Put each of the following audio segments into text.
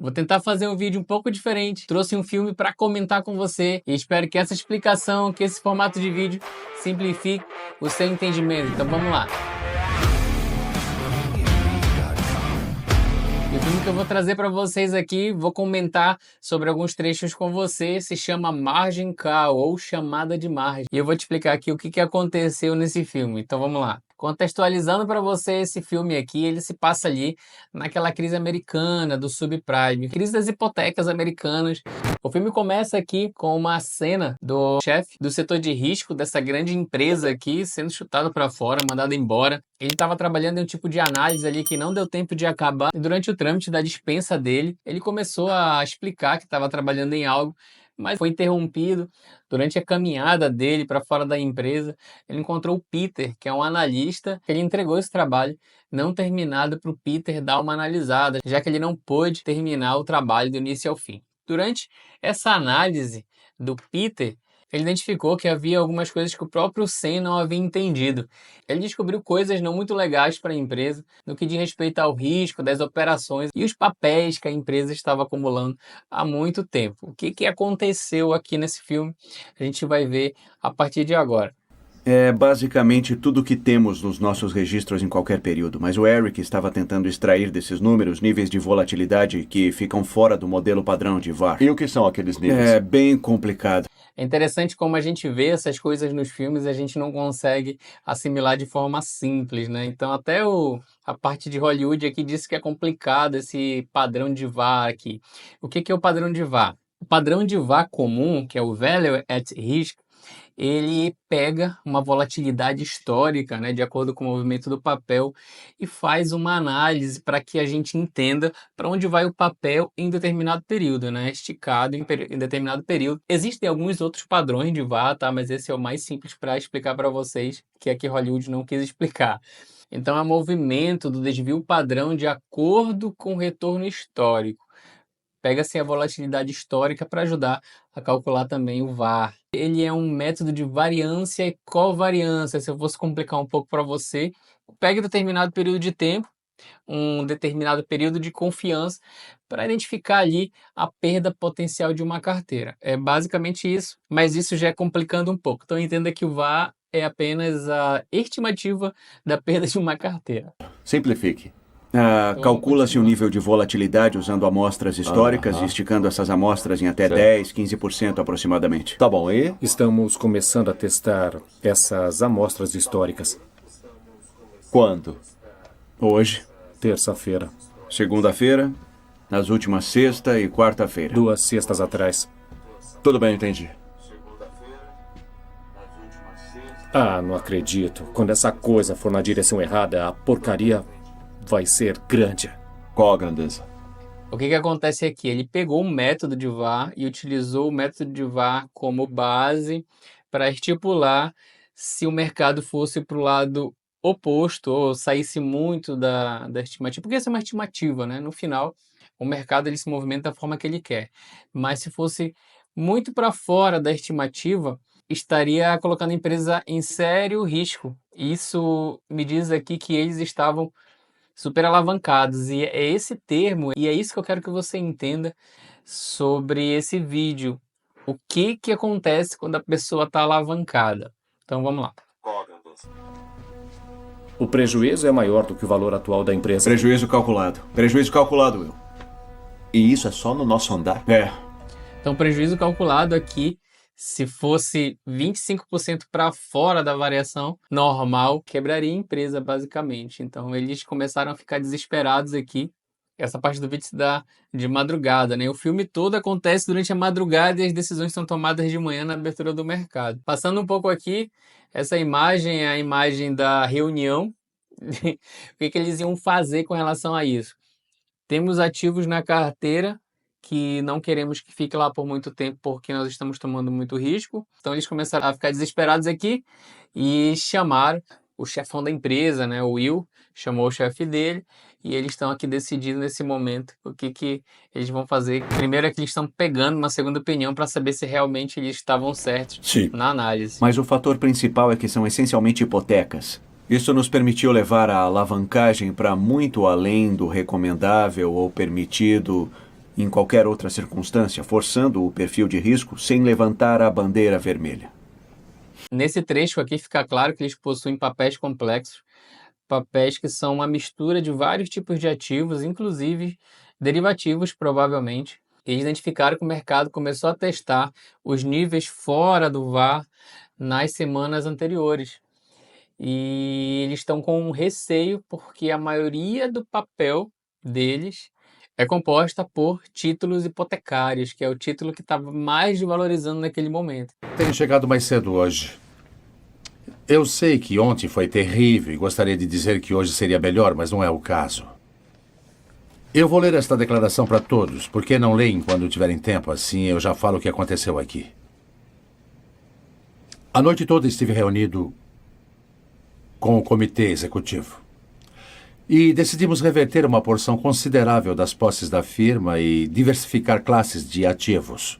Vou tentar fazer um vídeo um pouco diferente. Trouxe um filme para comentar com você e espero que essa explicação, que esse formato de vídeo simplifique o seu entendimento. Então vamos lá. E o filme que eu vou trazer para vocês aqui, vou comentar sobre alguns trechos com você, se chama Margin Call ou Chamada de Margem. E eu vou te explicar aqui o que aconteceu nesse filme. Então vamos lá. Contextualizando para você esse filme aqui, ele se passa ali naquela crise americana do subprime, crise das hipotecas americanas. O filme começa aqui com uma cena do chefe do setor de risco dessa grande empresa aqui sendo chutado para fora, mandado embora. Ele estava trabalhando em um tipo de análise ali que não deu tempo de acabar. E durante o trâmite da dispensa dele, ele começou a explicar que estava trabalhando em algo, mas foi interrompido. Durante a caminhada dele para fora da empresa, ele encontrou o Peter, que é um analista. Ele entregou esse trabalho não terminado para o Peter dar uma analisada, já que ele não pôde terminar o trabalho do início ao fim. Durante essa análise do Peter, ele identificou que havia algumas coisas que o próprio Sam não havia entendido. Ele descobriu coisas não muito legais para a empresa, no que diz respeito ao risco das operações e os papéis que a empresa estava acumulando há muito tempo. O que aconteceu aqui nesse filme, a gente vai ver a partir de agora. É basicamente tudo o que temos nos nossos registros em qualquer período, mas o Eric estava tentando extrair desses números níveis de volatilidade que ficam fora do modelo padrão de VaR. E o que são aqueles níveis? É bem complicado. É interessante como a gente vê essas coisas nos filmes e a gente não consegue assimilar de forma simples, né? Então até a parte de Hollywood aqui disse que é complicado esse padrão de VaR aqui. O que é o padrão de VaR? O padrão de VaR comum, que é o Value at Risk, ele pega uma volatilidade histórica, né, de acordo com o movimento do papel, e faz uma análise para que a gente entenda para onde vai o papel em determinado período, né, esticado em determinado período. Existem alguns outros padrões de VaR, tá, mas esse é o mais simples para explicar para vocês, que aqui Hollywood não quis explicar. Então é o movimento do desvio padrão de acordo com o retorno histórico. Pega-se a volatilidade histórica para ajudar a calcular também o VaR. Ele é um método de variância e covariância. Se eu fosse complicar um pouco para você, pegue determinado período de tempo, um determinado período de confiança, para identificar ali a perda potencial de uma carteira. É basicamente isso, mas isso já é complicando um pouco. Então entenda que o VaR é apenas a estimativa da perda de uma carteira. Simplifique. Calcula-se o nível de volatilidade usando amostras históricas e esticando essas amostras em até 10, 15% aproximadamente. Tá bom, e? Estamos começando a testar essas amostras históricas. Quando? Hoje, Terça-feira. segunda-feira, nas últimas sexta e quarta-feira. 2 sextas atrás. Tudo bem, entendi. Ah, não acredito. Quando essa coisa for na direção errada, a porcaria vai ser grande. Qual a grandeza? O que acontece aqui? Ele pegou um método de VaR e utilizou o método de VaR como base para estipular se o mercado fosse para o lado oposto ou saísse muito da estimativa. Porque essa é uma estimativa, né? No final, o mercado ele se movimenta da forma que ele quer. Mas se fosse muito para fora da estimativa, estaria colocando a empresa em sério risco. Isso me diz aqui que eles estavam super alavancados, e é esse termo, e é isso que eu quero que você entenda sobre esse vídeo. O que acontece quando a pessoa está alavancada? Então vamos lá. O prejuízo é maior do que o valor atual da empresa. Prejuízo calculado. Prejuízo calculado, Will. E isso é só no nosso andar? É. Então prejuízo calculado aqui, se fosse 25% para fora da variação normal, quebraria a empresa, basicamente. Então, eles começaram a ficar desesperados aqui. Essa parte do vídeo se dá de madrugada, né? O filme todo acontece durante a madrugada e as decisões são tomadas de manhã na abertura do mercado. Passando um pouco aqui, essa imagem é a imagem da reunião. O que eles iam fazer com relação a isso? Temos ativos na carteira que não queremos que fique lá por muito tempo porque nós estamos tomando muito risco. Então eles começaram a ficar desesperados aqui e chamaram o chefão da empresa, né, o Will, chamou o chefe dele e eles estão aqui decidindo nesse momento o que eles vão fazer. Primeiro é que eles estão pegando uma segunda opinião para saber se realmente eles estavam certos na análise. Mas o fator principal é que são essencialmente hipotecas. Isso nos permitiu levar a alavancagem para muito além do recomendável ou permitido em qualquer outra circunstância, forçando o perfil de risco sem levantar a bandeira vermelha. Nesse trecho aqui fica claro que eles possuem papéis complexos, papéis que são uma mistura de vários tipos de ativos, inclusive derivativos, provavelmente. Eles identificaram que o mercado começou a testar os níveis fora do VaR nas semanas anteriores. E eles estão com receio porque a maioria do papel deles é composta por títulos hipotecários, que é o título que estava mais desvalorizando naquele momento. Tenho chegado mais cedo hoje. Eu sei que ontem foi terrível e gostaria de dizer que hoje seria melhor, mas não é o caso. Eu vou ler esta declaração para todos, porque não leem quando tiverem tempo, assim eu já falo o que aconteceu aqui. A noite toda estive reunido com o comitê executivo. E decidimos reverter uma porção considerável das posses da firma e diversificar classes de ativos.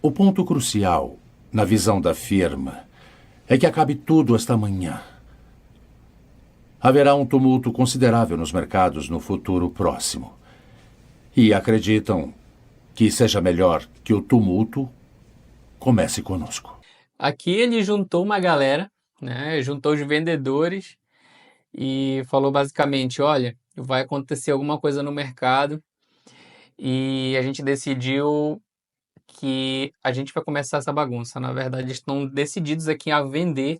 O ponto crucial, na visão da firma, é que acabe tudo esta manhã. Haverá um tumulto considerável nos mercados no futuro próximo. E acreditam que seja melhor que o tumulto comece conosco. Aqui ele juntou uma galera, né? Juntou os vendedores e falou basicamente, olha, vai acontecer alguma coisa no mercado e a gente decidiu que a gente vai começar essa bagunça. Na verdade, eles estão decididos aqui a vender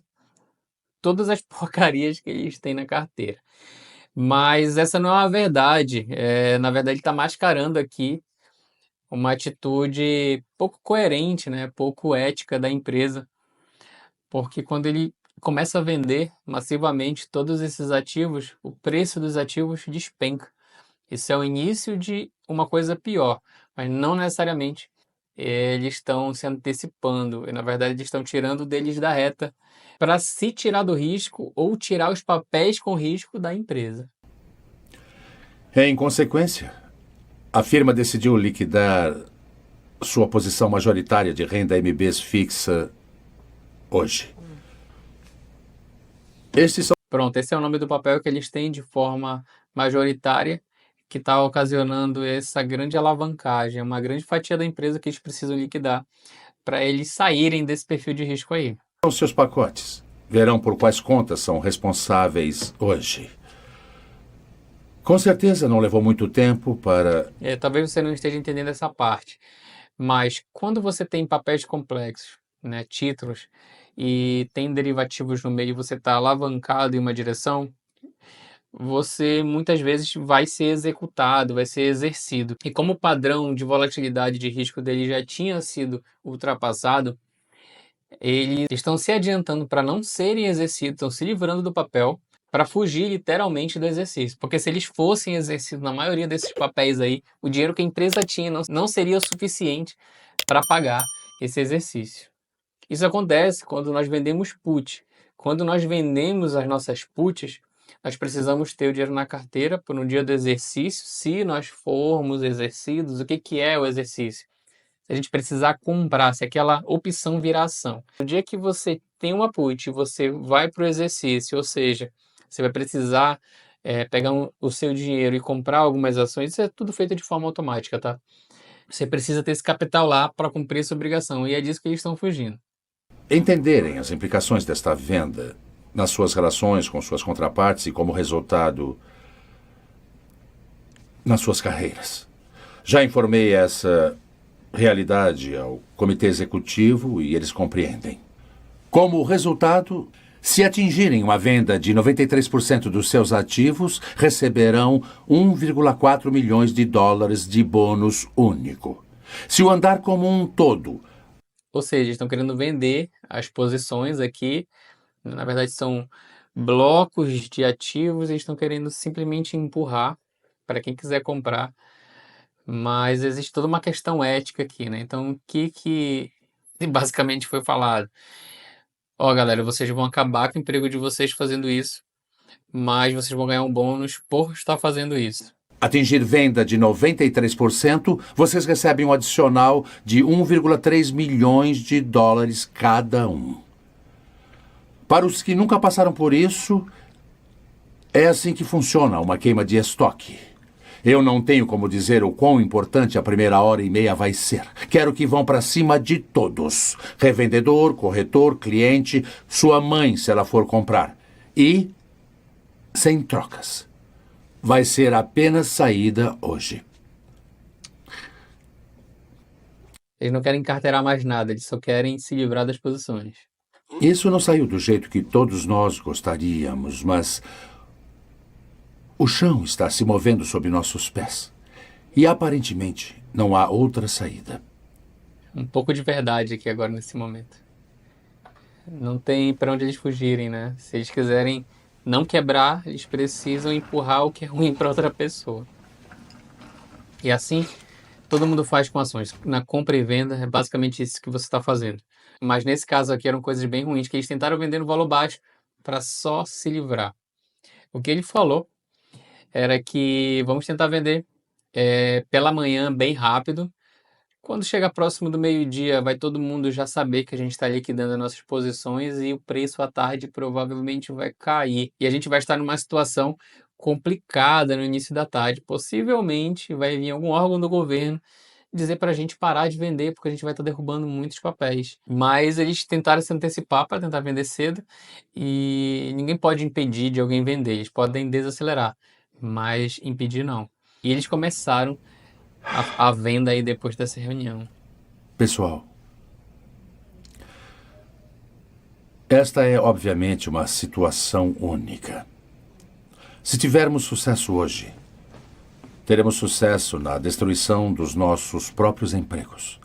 todas as porcarias que eles têm na carteira. Mas essa não é a verdade. Na verdade, ele está mascarando aqui uma atitude pouco coerente, né? Pouco ética da empresa. Porque quando ele começa a vender massivamente todos esses ativos, o preço dos ativos despenca. Isso é o início de uma coisa pior, mas não necessariamente eles estão se antecipando. E, na verdade, eles estão tirando deles da reta para se tirar do risco ou tirar os papéis com risco da empresa. Em consequência, a firma decidiu liquidar sua posição majoritária de renda MBs fixa hoje. Pronto, esse é o nome do papel que eles têm de forma majoritária, que está ocasionando essa grande alavancagem, uma grande fatia da empresa que eles precisam liquidar para eles saírem desse perfil de risco aí. São seus pacotes. Verão por quais contas são responsáveis hoje. Com certeza não levou muito tempo para... Talvez você não esteja entendendo essa parte, mas quando você tem papéis complexos, né, títulos, e tem derivativos no meio e você está alavancado em uma direção, você muitas vezes vai ser executado, vai ser exercido. E como o padrão de volatilidade de risco dele já tinha sido ultrapassado, eles estão se adiantando para não serem exercidos, estão se livrando do papel para fugir literalmente do exercício. Porque se eles fossem exercidos na maioria desses papéis aí, o dinheiro que a empresa tinha não seria o suficiente para pagar esse exercício. Isso acontece quando nós vendemos put. Quando nós vendemos as nossas puts, nós precisamos ter o dinheiro na carteira para um dia do exercício, se nós formos exercidos. O que é o exercício? Se a gente precisar comprar, se aquela opção virar ação. No dia que você tem uma put e você vai para o exercício, ou seja, você vai precisar pegar o seu dinheiro e comprar algumas ações, isso é tudo feito de forma automática, tá? Você precisa ter esse capital lá para cumprir essa obrigação, e é disso que eles estão fugindo. Entenderem as implicações desta venda nas suas relações com suas contrapartes e, como resultado, nas suas carreiras. Já informei essa realidade ao comitê executivo e eles compreendem. Como resultado, se atingirem uma venda de 93% dos seus ativos, receberão 1,4 milhões de dólares de bônus único. Se o andar como um todo... Ou seja, estão querendo vender as posições aqui. Na verdade, são blocos de ativos. Eles estão querendo simplesmente empurrar para quem quiser comprar. Mas existe toda uma questão ética aqui, né? Então, o que basicamente foi falado? Ó, galera, vocês vão acabar com o emprego de vocês fazendo isso, mas vocês vão ganhar um bônus por estar fazendo isso. Atingir venda de 93%, vocês recebem um adicional de 1,3 milhões de dólares cada um. Para os que nunca passaram por isso, é assim que funciona uma queima de estoque. Eu não tenho como dizer o quão importante a primeira hora e meia vai ser. Quero que vão para cima de todos. Revendedor, corretor, cliente, sua mãe, se ela for comprar. E sem trocas. Vai ser apenas saída hoje. Eles não querem carteirar mais nada, eles só querem se livrar das posições. Isso não saiu do jeito que todos nós gostaríamos, mas o chão está se movendo sob nossos pés. E aparentemente não há outra saída. Um pouco de verdade aqui agora nesse momento. Não tem para onde eles fugirem, né? Se eles quiserem não quebrar, eles precisam empurrar o que é ruim para outra pessoa. E assim, todo mundo faz com ações. Na compra e venda, é basicamente isso que você está fazendo. Mas nesse caso aqui eram coisas bem ruins, que eles tentaram vender no valor baixo para só se livrar. O que ele falou era que vamos tentar vender pela manhã bem rápido. Quando chegar próximo do meio-dia, vai todo mundo já saber que a gente está liquidando as nossas posições e o preço à tarde provavelmente vai cair. E a gente vai estar numa situação complicada no início da tarde. Possivelmente vai vir algum órgão do governo dizer para a gente parar de vender, porque a gente vai estar derrubando muitos papéis. Mas eles tentaram se antecipar para tentar vender cedo e ninguém pode impedir de alguém vender. Eles podem desacelerar, mas impedir não. E eles começaram a venda aí depois dessa reunião. Pessoal, esta é obviamente uma situação única. Se tivermos sucesso hoje, teremos sucesso na destruição dos nossos próprios empregos.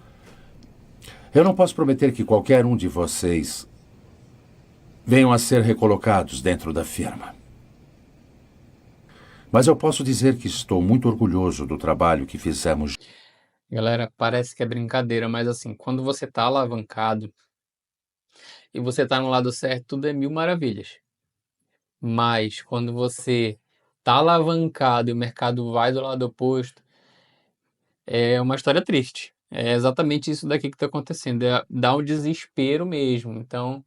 Eu não posso prometer que qualquer um de vocês venham a ser recolocados dentro da firma. Mas eu posso dizer que estou muito orgulhoso do trabalho que fizemos. Galera, parece que é brincadeira, mas assim, quando você tá alavancado e você tá no lado certo, tudo é mil maravilhas. Mas quando você tá alavancado e o mercado vai do lado oposto, é uma história triste. É exatamente isso daqui que está acontecendo. Dá um desespero mesmo. Então,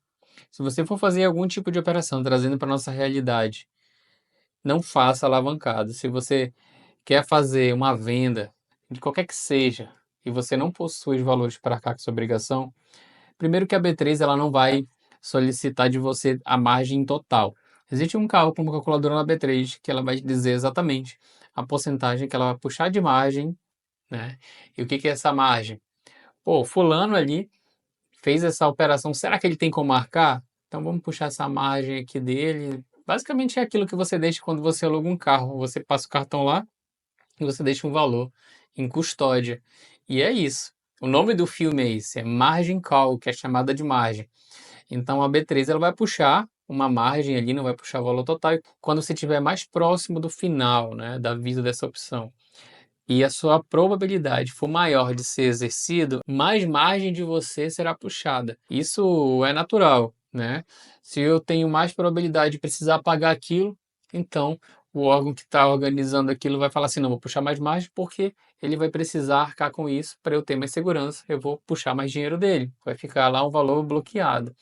se você for fazer algum tipo de operação trazendo para nossa realidade, não faça alavancado. Se você quer fazer uma venda, de qualquer que seja, e você não possui os valores para arcar com sua obrigação, primeiro que a B3 ela não vai solicitar de você a margem total. Existe um cálculo, uma calculadora na B3 que ela vai dizer exatamente a porcentagem que ela vai puxar de margem, né? E o que que é essa margem? Pô, fulano ali fez essa operação, será que ele tem como marcar? Então vamos puxar essa margem aqui dele. Basicamente é aquilo que você deixa quando você aluga um carro. Você passa o cartão lá e você deixa um valor em custódia. E é isso. O nome do filme é esse, é Margin Call, que é chamada de margem. Então a B3 ela vai puxar uma margem ali, não vai puxar o valor total, e quando você estiver mais próximo do final, né, da vida dessa opção, e a sua probabilidade for maior de ser exercido, mais margem de você será puxada. Isso é natural, né? Se eu tenho mais probabilidade de precisar pagar aquilo, então o órgão que está organizando aquilo vai falar assim, não, vou puxar mais margem porque ele vai precisar arcar com isso para eu ter mais segurança, eu vou puxar mais dinheiro dele, vai ficar lá um valor bloqueado.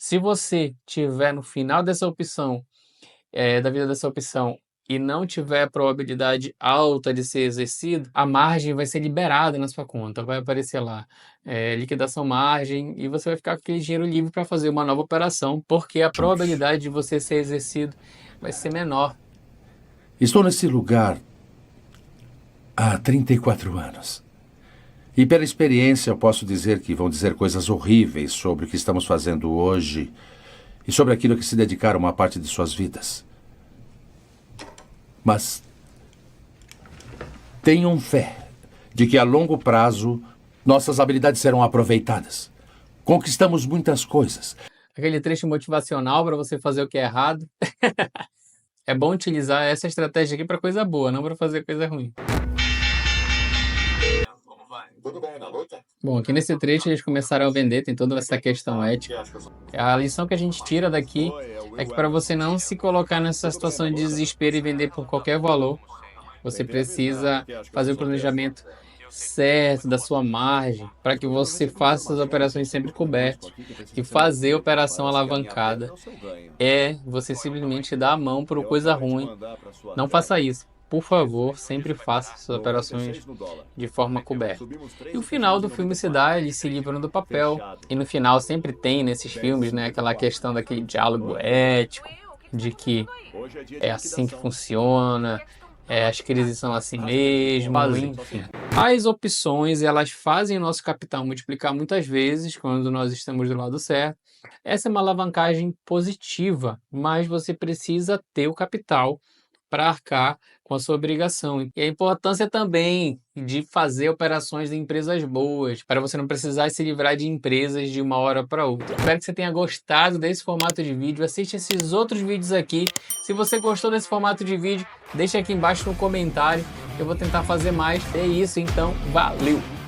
Se você tiver no final dessa opção, da vida dessa opção, e não tiver probabilidade alta de ser exercido, a margem vai ser liberada na sua conta, vai aparecer lá, liquidação margem, e você vai ficar com aquele dinheiro livre para fazer uma nova operação, porque a probabilidade de você ser exercido vai ser menor. Estou nesse lugar há 34 anos. E pela experiência eu posso dizer que vão dizer coisas horríveis sobre o que estamos fazendo hoje e sobre aquilo que se dedicaram uma parte de suas vidas. Mas tenham fé de que a longo prazo nossas habilidades serão aproveitadas. Conquistamos muitas coisas. Aquele trecho motivacional para você fazer o que é errado. É bom utilizar essa estratégia aqui para coisa boa, não para fazer coisa ruim. Bom, aqui nesse trecho eles começaram a vender, tem toda essa questão ética. A lição que a gente tira daqui é que para você não se colocar nessa situação de desespero e vender por qualquer valor, você precisa fazer o planejamento certo da sua margem para que você faça as operações sempre cobertas. E fazer operação alavancada é você simplesmente dar a mão por coisa ruim. Não faça isso. por favor, sempre faça suas operações de forma coberta. E o final do filme se dá, eles se livram do papel. E no final sempre tem nesses filmes, né, aquela questão daquele diálogo ético, de que é assim que funciona, as crises são assim mesmo, enfim. As opções, elas fazem o nosso capital multiplicar muitas vezes quando nós estamos do lado certo. Essa é uma alavancagem positiva, mas você precisa ter o capital para arcar com a sua obrigação. E a importância também de fazer operações de empresas boas, para você não precisar se livrar de empresas de uma hora para outra. Espero que você tenha gostado desse formato de vídeo. Assiste esses outros vídeos aqui. Se você gostou desse formato de vídeo, deixa aqui embaixo no comentário. Eu vou tentar fazer mais. É isso, então, valeu!